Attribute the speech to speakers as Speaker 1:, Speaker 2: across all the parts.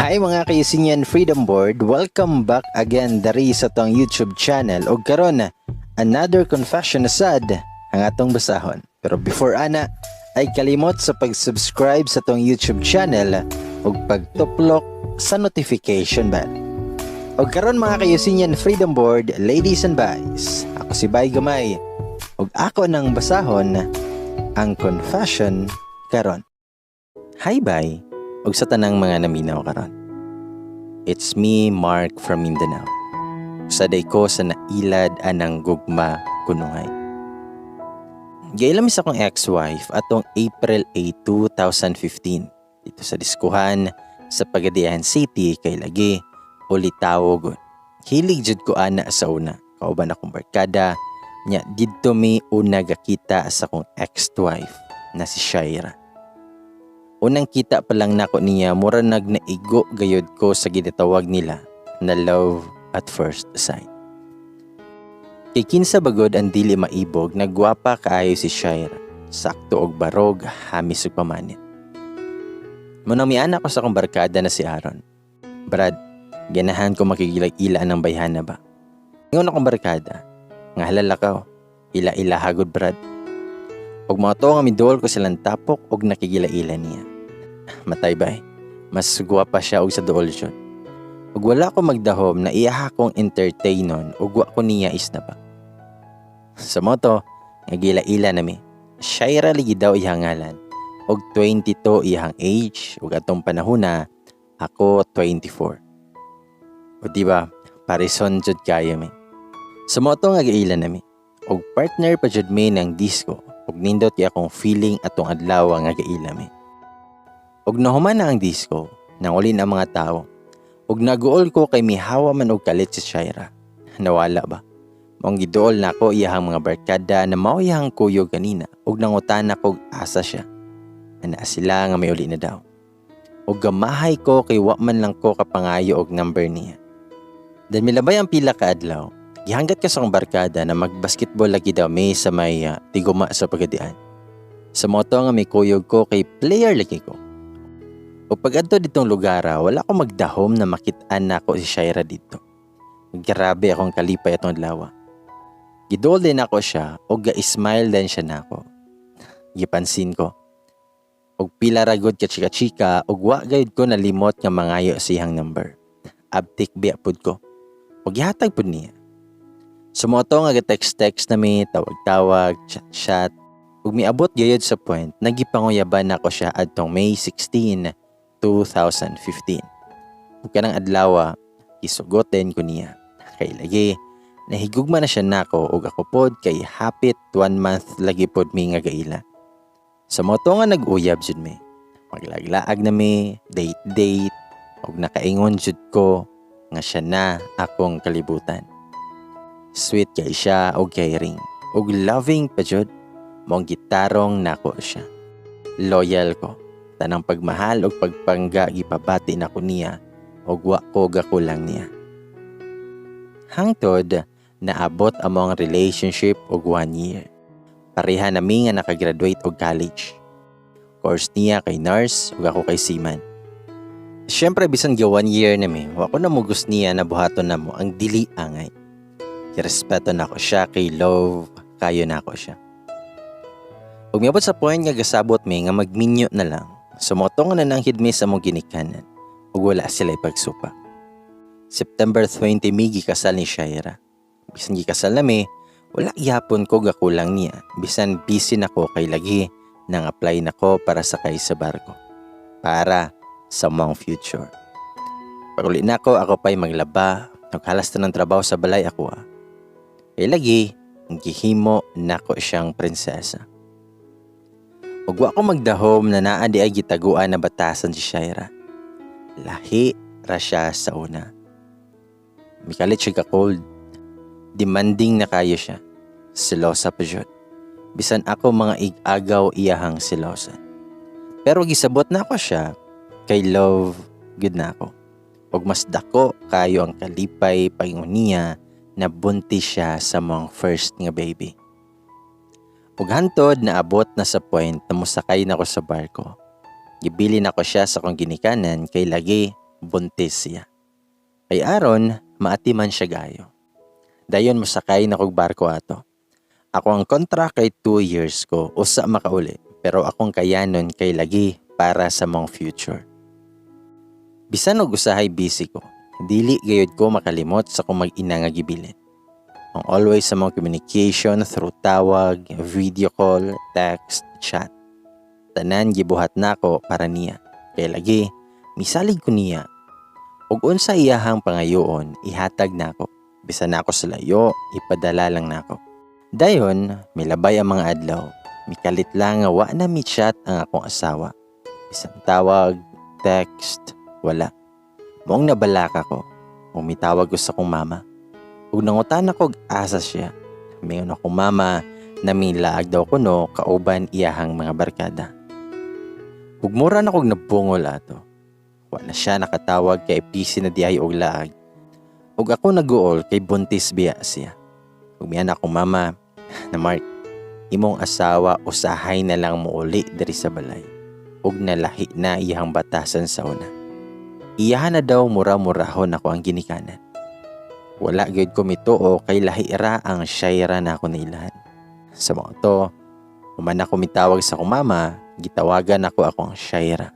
Speaker 1: Hi mga kaisinyan Freedom Board, welcome back again dari sa tong YouTube channel og karon another confession asad ang atong basahon. Pero before ana ay kalimot sa pag-subscribe sa tong YouTube channel ug pagtuplok sa notification bell. Og karon mga kaisinyan Freedom Board, ladies and boys, ako si Bay Gamay ug ako nang basahon ang confession karon. Hi Bay, ug sa tanang mga naminaw karon. It's me, Mark from Mindanao. Saday ko sa nailad anang gugma kunungay. Gailam sa akong ex-wife atong April 8, 2015 dito sa diskuhan sa Pagadian City kay lagi ulitawo gud. Hilig jud ko ana sa una. Kauban akong barkada nya didto mi una gakita sa akong ex-wife na si Shaira. Unang kita pa lang nako niya, mura nagnaigo gayod ko sa ginatawag nila na love at first sight. Kay kinsa bagod ang dili maibog, nagwapa kaayo si Shaira. Sakto og barog, hamis ug pamanit. Munang miana ko sa akong barkada na si Aaron. Brad, ganahan ko makigilag-ila ng bayhana ba? Ingon akong barkada, nga halala ka, ila-ila hagod Brad. Og mga to nga midol ko silang tapok og nakigila-ila niya. Matay bay, mas guwapa siya og sa duol siya. Ug wala ko magdahom na iyaha kong entertainon ug wa ko niya isna pa. Sa moto, nagila-ila nami. Shaira ligi daw iyang ngalan. Og 22 iyang age ug atong panahona ako 24. O diba, parison jud kayo mi. Sa moto nagaila nami. Og partner pa jud mi ng disco ug nindot kay akong feeling atong adlaw nga gaila mi. Og nahuman na ang disco, nangulin ang mga tao. Og naguol ko kay mihawa man og kalit si Shaira. Nawala ba? Mong giduol na ko iyahang mga barkada na mao iyahang kuyo ganina og nangutana kog asa siya. Ana sila nga may uli na daw. Og gamahay ko kay wa man lang ko kapangayo og number niya. Dan milabay ang pila ka adlaw. Gihanggat ka sa akong barkada na magbasketball lagi daw may sa may tiguma sa Pagadian. Sa moto nga may kuyog ko kay player lagi ko. O pag adto ditong lugar, wala ko magdahom na makitaan na ako si Shaira dito. Grabe akong kalipay atong adlaw. Gidol din ako siya o ga-smile din siya na ako. Gipansin ko. Og pila ragod ka chika-chika og wa gayud ko nalimot nga mangayo siyang number. Abtik biya pud ko. Og gihatag pud niya. Sumoto nga ga-text-text nami, tawag-tawag, chat-chat. Ug miabot gayud sa point, nagipanguyaban ako siya adtong May 16, 2015. Ug kanang adlaw, isugoten ko niya. Kay lagi, nahigugma na siya nako ug ako pod kay hapit 1 month lagi pod mi nga gaila. Sa moto nga nag-uyab jud mi. Maglaglaag na mi, date-date, ug nakaingon jud ko nga siya na akong kalibutan. Sweet kay siya og caring. Og loving pa jud. Mong gitarong nako siya. Loyal ko. Tanang pagmahal og pagpangga gipabati nako niya og wa ko gakulang niya. Hangtod naabot among relationship og 1 year. Pareha nami nga nakagraduate og college. Course niya kay nurse ug ako kay seaman. Syempre bisan ga 1 year nami, wa ko na mugos niya na buhaton namo ang dili angay. Respeto na ko siya kay love kayo na ko siya. Ug miabot sa point nga gasabot mi nga magminyo na lang. Sumotong na nang hidmi sa mong ginikanan ug wala sila pagsupa. September 20 mi gikasal ni Shaira. Bisan gikasal nami, wala gyapon ko gakulang niya. Bisan busy nako kay lagi nang apply nako para sakay sa barko. Para sa mong future. Pag uli nako ako pa'y maglaba, naghalas ta ng trabaho sa balay ako. Kay lagi, gihimo nako siyang prinsesa. Ug wa ko magdahom na naa di ay gitaguan na batasan si Shaira. Lahi ra siya sa una. Mikalit siya ka-cold. Demanding na kayo siya. Silosa pa jud. Bisan ako mga igagaw iyahang silosa. Pero gisabot na ako siya kay love good na ako. Ug mas dako kayo ang kalipay paingon niya na buntis siya sa mong first nga baby. Ug hantod naabot na sa point na musakay na ko sa barko. Gibilin ako siya sa kong ginikanan kay lagi buntis siya. Kay aron, maatiman siya gayo. Dayon mosakay na kog barko ato. Ako ang contract kay 2 years ko, usa makauli. Pero akong kayanon kay lagi para sa mong future. Bisan og usahay busy ko, dili gayud ko makalimot sa kung mag-ina nga gibilin. Ang always sa mga communication through tawag, video call, text, chat. Tanan gibuhat nako para niya. Kay lagi, misalig ko niya. Ug unsa iyahang pangayoon, ihatag nako. Bisan nako sa layo, ipadala lang nako. Dayon, milabay ang mga adlaw. Mikalit lang nga wa na mi-chat ang akong asawa. Bisan tawag, text, wala. Moong nabalaka ko. Umitawag ko sa kong mama. Ug nangutan ako asa siya. Mayon akong mama na milaag daw ko no kauban iyahang mga barkada. Ug mura na kog nabungol ato. Wa na siya nakatawag kay busy na diay og laag. Ug ako naguol kay buntis biya siya. Ug miyan akong mama na Mark, imong asawa usahay na lang muuli diri sa balay. Ug nalahi na iyang batasan sa una. Iyahan na daw mura-murahon ako ang ginikanan. Wala gyud ko mituo kay lahi ra ang shayra na ako nailahan. Sa mga to, human ako mitawag sa akong mama, gitawagan ako akong shayra.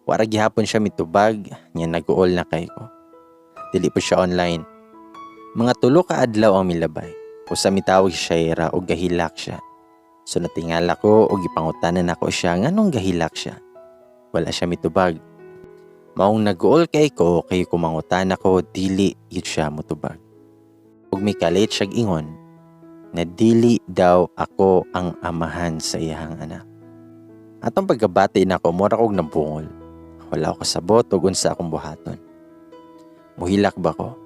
Speaker 1: Wara gihapon siya mitubag, nya naguol na kay ko. Dili po siya online. Mga 3 ka adlaw ang milabay. Usa mitawag si shayra og gahilak siya. So natingala ko og gipangutanan ako siya nganong gahilak siya. Wala siya mitubag. Maong naguol kay ko kay kumangutan ako dili yun siya mutubag. Ug mikalit siya ingon na dili daw ako ang amahan sa iyang anak. Atong pagkabati na ko mura kog nabungol. Wala ako kasabot ug unsa akong buhaton. Muhilak ba ko?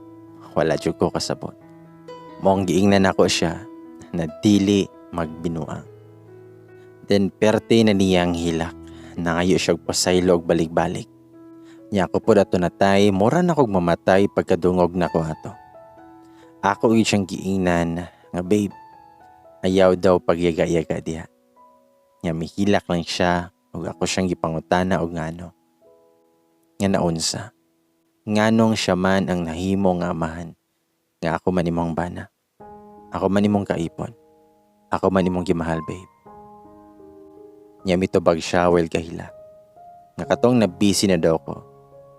Speaker 1: Wala jud ko kasabot. Maong giingnan ako siya na dili magbinuang. Then perte na niyang hilak. Nangayo siya pasaylo og balik-balik. Nya ako po dato natay, mura na kog mamatay pagkadungog na ko ato. Ako gyud siyang giingnan nga babe. Ayaw daw pagyaga-yaga diha. Nya mihilak lang siya ug ako siyang gipangutana og ngano. Nga naunsa. Nganong siya man ang nahimo nga amahan. Nga ako man imong bana. Ako man imong kaipon. Ako man imong gimahal babe. Nya mitubag siya while kahila. Nakatong na busy na daw ko.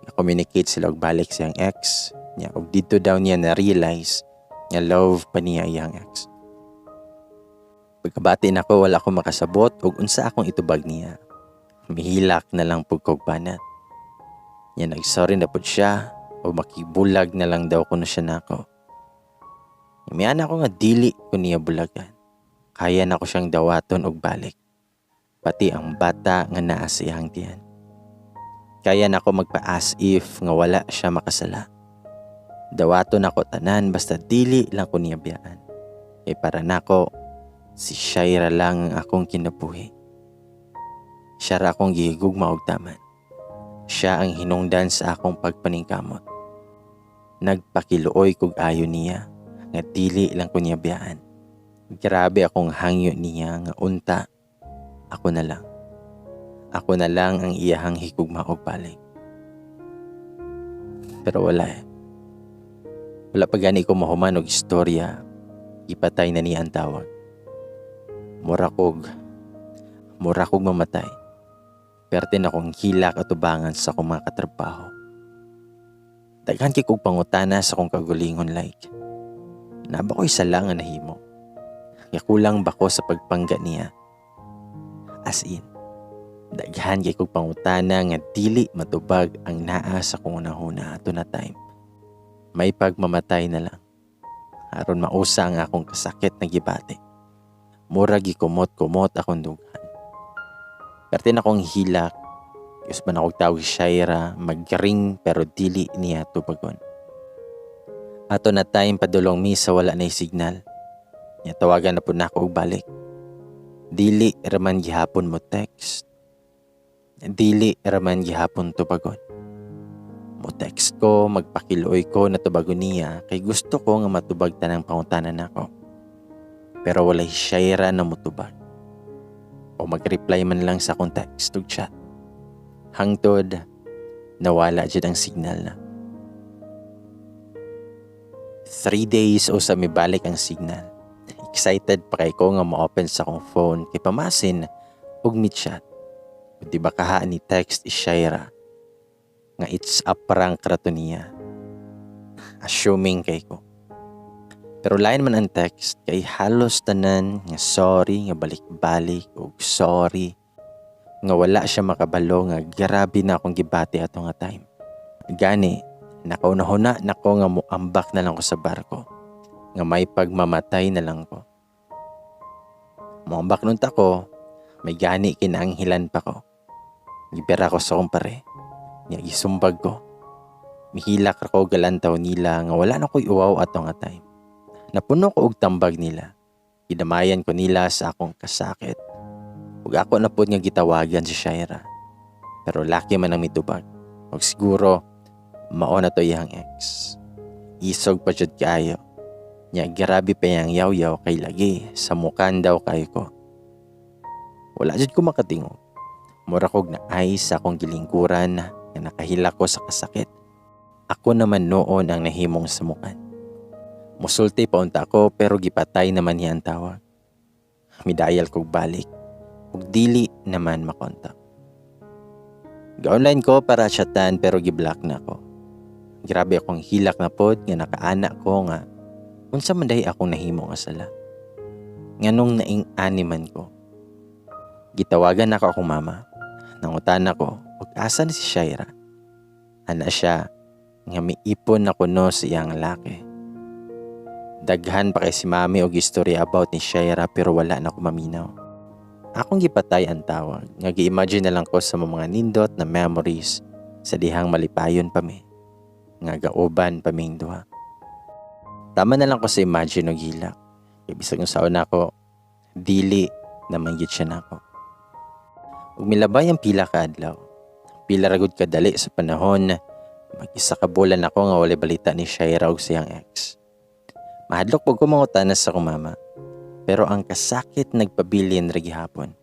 Speaker 1: Na-communicate sila og balik siyang ex. Nya og dito daw niya na-realize nga love pa niya iyang ex. Pagkabati na ko wala ko makasabot og unsa akong itubag niya. Mihilak na lang pug kog banat. Nya nagsorry na pud siya o makibulag na lang daw kuno siya nako. Imian ako nga dili ko niya bulagan. Kaya na ko siyang dawaton og balik. Pati ang bata nga naa sa iyang tiyan. Kaya na ako magpa-as if nga wala siya makasala. Dawaton ako tanan basta dili lang ko niya biyaan. Kay para nako, si Shaira lang ang akong kinabuhi. Siya ra akong gihigugma og taman. Siya ang hinungdan sa akong pagpaningkamot. Nagpakiluoy kog ayo niya nga dili lang ko niya biyaan. Grabe akong hangyo niya nga unta. Ako na lang. Ako na lang ang iyahang higugma og balik. Pero wala eh. Wala pa gani ko mahuman og istorya. Ipatay na niya ang tawag. Mura kog mamatay. Perte na kong hilak at ubangan sa akong mga katrabaho. Daghan kay kog pangutana sa akong kagulingon like. Naba ko isa lang ang nahimo. Kulang ba ko sa pagpangga niya? As in, daghan kay kog pangutana nga dili matubag ang naa sa kong unahuna ato na time. May pagmamatay na lang. Aron mausa ang akong kasakit na gibati. Mura gikumot-kumot akong dughan. Perte na kong hilak. Yus man akong tawag Shaira, magring pero dili niya tubagon. Ato na time padulong misa wala na signal. Nya tawagan na po na ako og balik. Dili raman gihapon mo text. Dili raman gihapon tubagon. Mo text ko, magpakiluoy ko na tubagon niya kay gusto ko nga matubag tanang pangutanan nako. Pero walay Shaira na mutubag. O mag-reply man lang sa akong text ug chat. Hangtod, nawala dyan ang signal na. 3 days o sa mibalik ang signal. Excited pa kay ko nga ma-open sa akong phone kay pamasin og mi-chat. O di ba kaha ni text Shaira nga it's a prank rato niya. Assuming kay ko. Pero lain man ang text kay halos tanan nga sorry nga balik-balik o sorry nga wala siya makabalo nga grabe na akong gibati ato nga time. Gani, nakaunahuna nako nga muambak na lang ko sa barko. Nga may pagmamatay na lang ko. Muambak nun ko, may gani kinanghilan pa ko. Gibera ko sa kumpare. Nga gisumbag ko. Mihilak ako galantaw nila nga wala na ko'y uwaw ato nga time. Napuno ko og tambag nila. Idamayan ko nila sa akong kasakit. Ug ako na pud nga gitawagan si Shaira. Pero laki man ang mitubag. Ug siguro mao na to iyang ex. Isog pa jud kaayo. Nya grabe pa yang yaw-yaw kay lagi sa mukan daw kay ko. Wala jud ko makatingog. Mura kog na ay sa akong gilingkuran nga nakahila ko sa kasakit. Ako naman noon ang nahimong sa mukan. Musulti pa unta ko pero gipatay naman niya ang tawag. Midayal kog balik. Ug dili naman makontak. Ga-online ko para chatan pero giblock na ko. Grabe akong hilak na pod nga nakaana ko nga unsa man dahi akong nahimo nga sala. Nganong naing-ani man ko. Gitawagan ako akong mama. Nangutan ako ug asa ni si Shaira. Ana siya nga miipon na kuno sa iyang laki. Daghan pa kay si mami og istorya about ni Shaira pero wala na ko maminaw. Akong gipatay ang tawag, nga gi-imagine na lang ko sa mga nindot na memories sa dihang malipayon pa mi, nga gauban pa ming duha. Tama na lang ko sa imagine og hilak, ibisag ng saon ako, dili naman yun siya nako. Ug milabay ang pila ka adlaw, pila ragud kadali sa panahon, mag-isa ka bulan ako nga walay balita ni Shaira og siyang ex. Mahadlok pag kumangutanas sa kumama. Pero ang kasakit nagpabilin ra gihapon.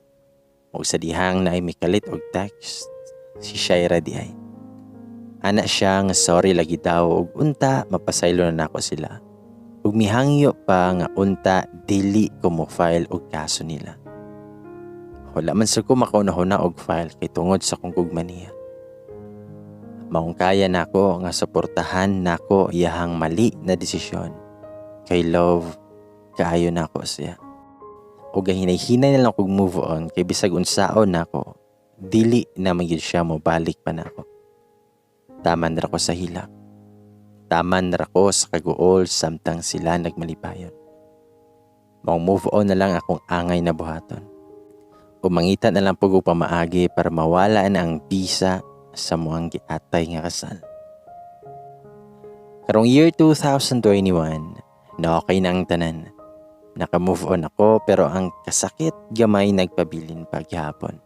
Speaker 1: O sa dihang na ay mikalit og text si Shaira di ay. Ana siya nga sorry lagi daw og unta mapasaylo na nako sila. Ug mihangyo pa nga unta dili ko mo file og kaso nila. Wala man sa ko makaunahuna og file kay tungod sa kong gugmaniya. Maong kaya nako nga suportahan nako iyahang mali na desisyon. Kay love kaayo na ako siya. O gahinay-hinay na lang kong move on kay bisag unsaon na ako, dili na magyud siya mo balik pa na ako. Taman ra ko sa hilak. Taman ra ko sa kaguol samtang sila nagmalipayon. Maong move on na lang akong angay na buhaton. Umangita na lang pag pamaagi para mawala na ang bisa sa muang giatay nga kasal. Karong year 2021, na okay na ang tanan. Naka-move on ako pero ang kasakit gamay nagpabilin pa gihapon.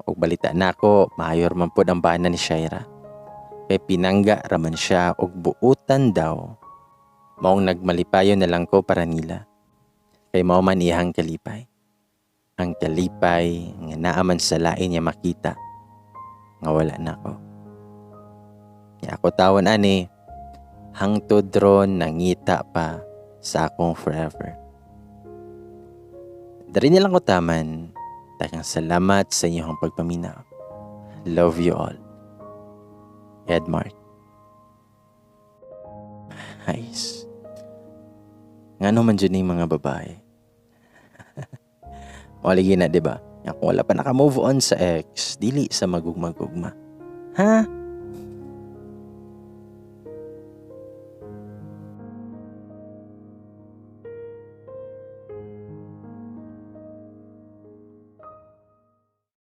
Speaker 1: Og balita na ako, mayor man po ang bana ni Shaira. Kay pinangga raman siya og buutan daw. Maong nagmalipayon na lang ko para nila. Kay mao man iyang kalipay. Ang kalipay nga naaman sa lain niya makita nga wala na ako. Kaya ako tawon ani, hangtod ron nangita pa sa akong forever. Dari nilang ko taman, takang salamat sa inyong pagpaminaw. Love you all. Edmark. Nice. Nga naman dyan yung mga babae. Maligin na, diba? Kung wala pa naka-move on sa ex, dili sa magugma-gugma. Ha?